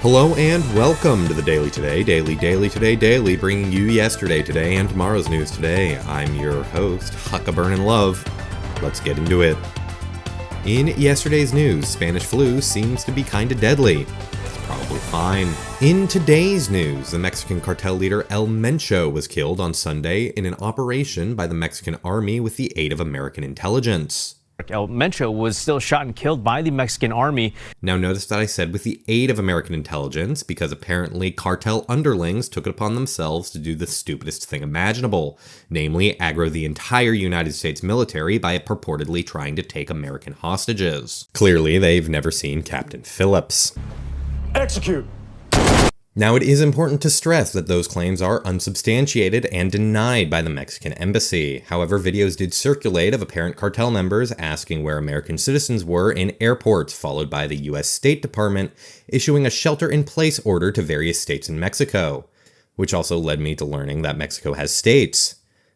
Hello and welcome to the Daily Today, Daily Today Daily, bringing you yesterday, today, and tomorrow's news today. I'm your host, Huckaburn Love. Let's get into it. In yesterday's news, Spanish flu seems to be kinda deadly. It's probably fine. In today's news, the Mexican cartel leader El Mencho was killed on Sunday in an operation by the Mexican army with the aid of American intelligence. El Mencho was still shot and killed by the Mexican army. Now notice that I said with the aid of American intelligence, because apparently cartel underlings took it upon themselves to do the stupidest thing imaginable, namely aggro the entire United States military by purportedly trying to take American hostages. Clearly, they've never seen Captain Phillips. Execute! Now, it is important to stress that those claims are unsubstantiated and denied by the Mexican embassy. However, videos did circulate of apparent cartel members asking where American citizens were in airports, followed by the U.S. State Department issuing a shelter-in-place order to various states in Mexico, which also led me to learning that Mexico has states.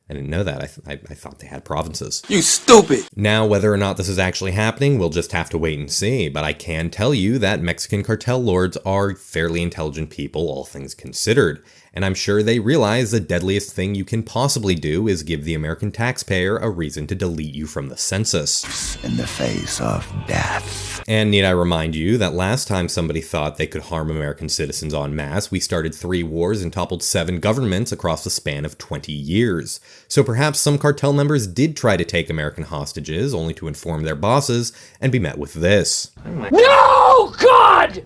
I didn't know that. I thought they had provinces. You stupid! Now, whether or not this is actually happening, we'll just have to wait and see, but I can tell you that Mexican cartel lords are fairly intelligent people, all things considered, and I'm sure they realize the deadliest thing you can possibly do is give the American taxpayer a reason to delete you from the census. In the face of death. And need I remind you that last time somebody thought they could harm American citizens en masse, we started 3 wars and toppled 7 governments across the span of 20 years. So perhaps some cartel members did try to take American hostages, only to inform their bosses and be met with this. No, God!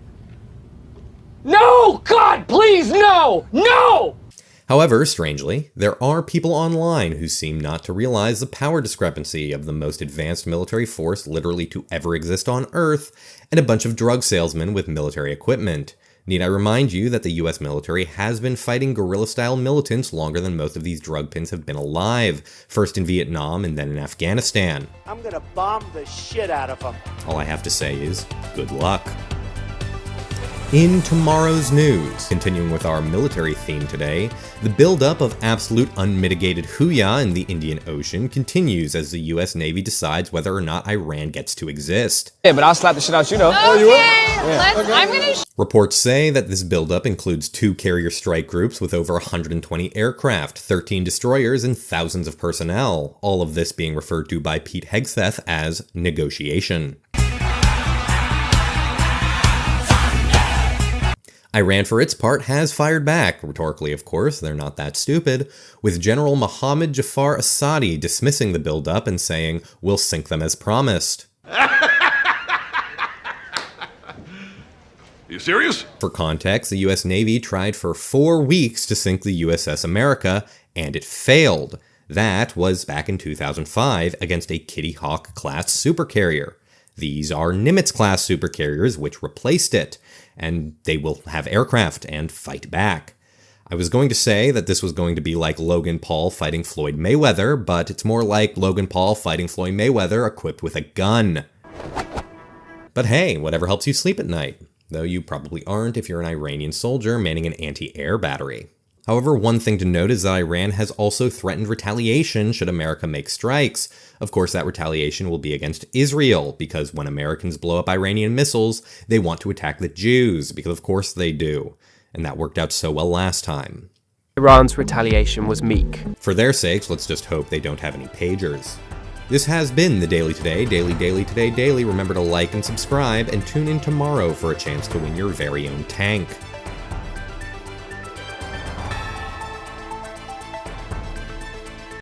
No, God, please, no! No! However, strangely, there are people online who seem not to realize the power discrepancy of the most advanced military force literally to ever exist on Earth and a bunch of drug salesmen with military equipment. Need I remind you that the US military has been fighting guerrilla-style militants longer than most of these drug pins have been alive, first in Vietnam and then in Afghanistan. I'm gonna bomb the shit out of them. All I have to say is, good luck. In tomorrow's news, continuing with our military theme today, the buildup of absolute unmitigated hooyah in the Indian Ocean continues as the US Navy decides whether or not Iran gets to exist. Yeah, but I'll slap the shit out you, though. Reports say that this buildup includes 2 carrier strike groups with over 120 aircraft, 13 destroyers, and thousands of personnel, all of this being referred to by Pete Hegseth as negotiation. Iran, for its part, has fired back, rhetorically of course, they're not that stupid, with General Mohammad Jafar Assadi dismissing the buildup and saying, "We'll sink them as promised." You serious? For context, the US Navy tried for 4 weeks to sink the USS America, and it failed. That was back in 2005 against a Kitty Hawk-class supercarrier. These are Nimitz-class supercarriers which replaced it, and they will have aircraft and fight back. I was going to say that this was going to be like Logan Paul fighting Floyd Mayweather, but it's more like Logan Paul fighting Floyd Mayweather equipped with a gun. But hey, whatever helps you sleep at night. Though you probably aren't if you're an Iranian soldier manning an anti-air battery. However, one thing to note is that Iran has also threatened retaliation should America make strikes. Of course, that retaliation will be against Israel, because when Americans blow up Iranian missiles, they want to attack the Jews, because of course they do. And that worked out so well last time. Iran's retaliation was meek. For their sakes, let's just hope they don't have any pagers. This has been the Daily Today, Daily Today Daily. Remember to like and subscribe, and tune in tomorrow for a chance to win your very own tank.